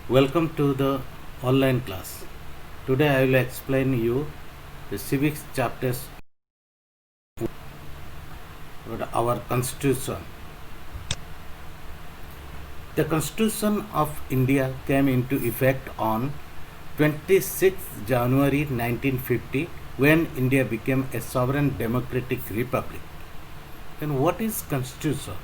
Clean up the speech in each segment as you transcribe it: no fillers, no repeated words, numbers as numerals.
Welcome to the online class. Today I will explain you the civics chapters about our constitution. The Constitution of India came into effect on 26th January 1950 when India became a sovereign democratic republic. Then what is Constitution?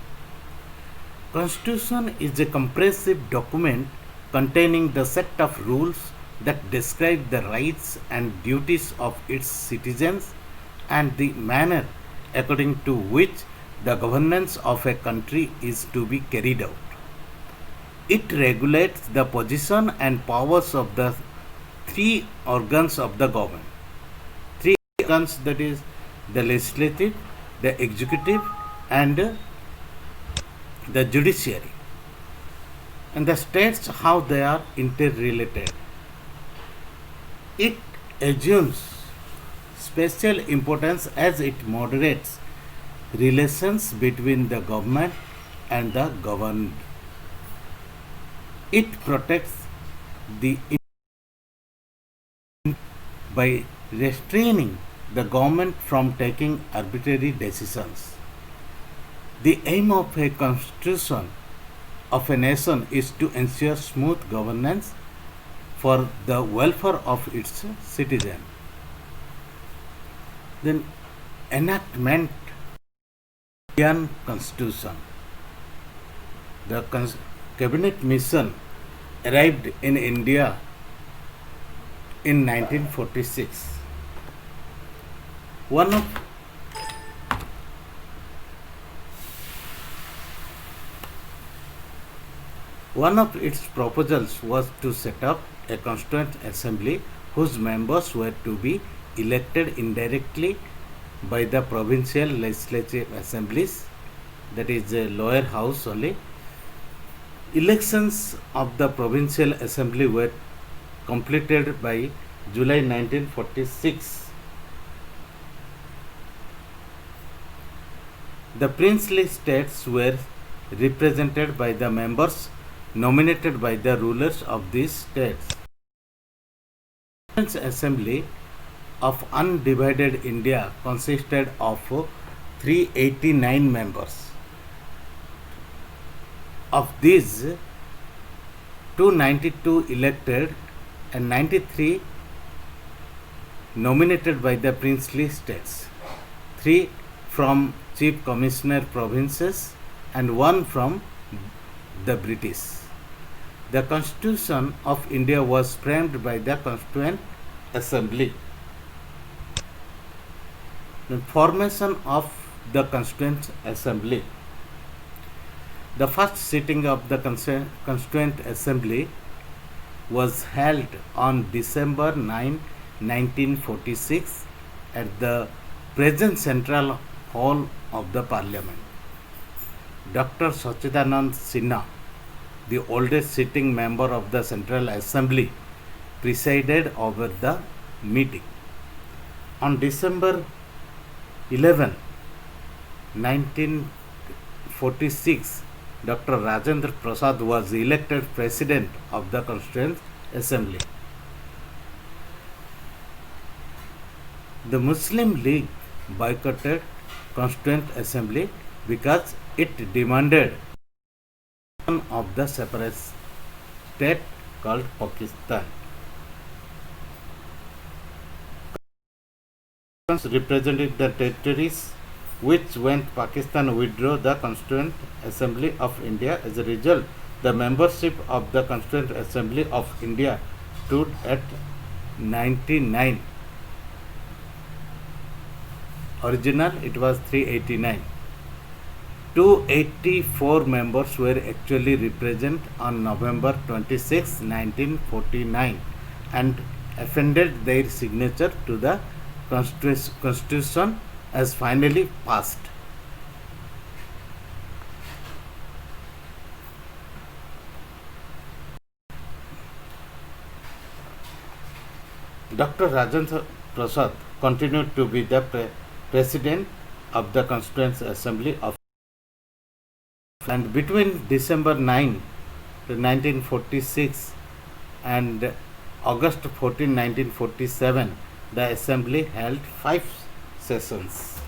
Constitution is a comprehensive document containing the set of rules that describe the rights and duties of its citizens and the manner according to which the governance of a country is to be carried out. It regulates the position and powers of the three organs of the government. Three organs, that is the legislative, the executive, and the judiciary, and the states how they are interrelated. It assumes special importance as it moderates relations between the government and the governed. It protects the by restraining the government from taking arbitrary decisions. The aim of a constitution of a nation is to ensure smooth governance for the welfare of its citizens. Then enactment Indian Constitution. The cabinet mission arrived in India in 1946. One of One of its proposals was to set up a constituent assembly whose members were to be elected indirectly by the provincial legislative assemblies, that is the lower house only. Elections of the provincial assembly were completed by July 1946. The princely states were represented by the members nominated by the rulers of these states. The Assembly of Undivided India consisted of 389 members. Of these, 292 elected and 93 nominated by the princely states, 3 from Chief Commissioner provinces and 1 from the British. The Constitution of India was framed by the Constituent Assembly. The formation of the Constituent Assembly. The first sitting of the Constituent Assembly was held on December 9, 1946 at the present Central Hall of the Parliament. Dr. Sachidanand Sinha, the oldest sitting member of the Central Assembly, presided over the meeting. On December 11, 1946, Dr. Rajendra Prasad was elected President of the Constituent Assembly. The Muslim League boycotted Constituent Assembly because it demanded of the separate state called Pakistan. Represented the territories which when Pakistan withdrew the Constituent Assembly of India. As a result, the membership of the Constituent Assembly of India stood at 99. Original it was 389. 284 members were actually represented on November 26, 1949 and appended their signature to the Constitution as finally passed. Dr. Rajendra Prasad continued to be the President of the Constituent Assembly of and between December 9 to 1946 and August 14, 1947, the assembly held 5 sessions.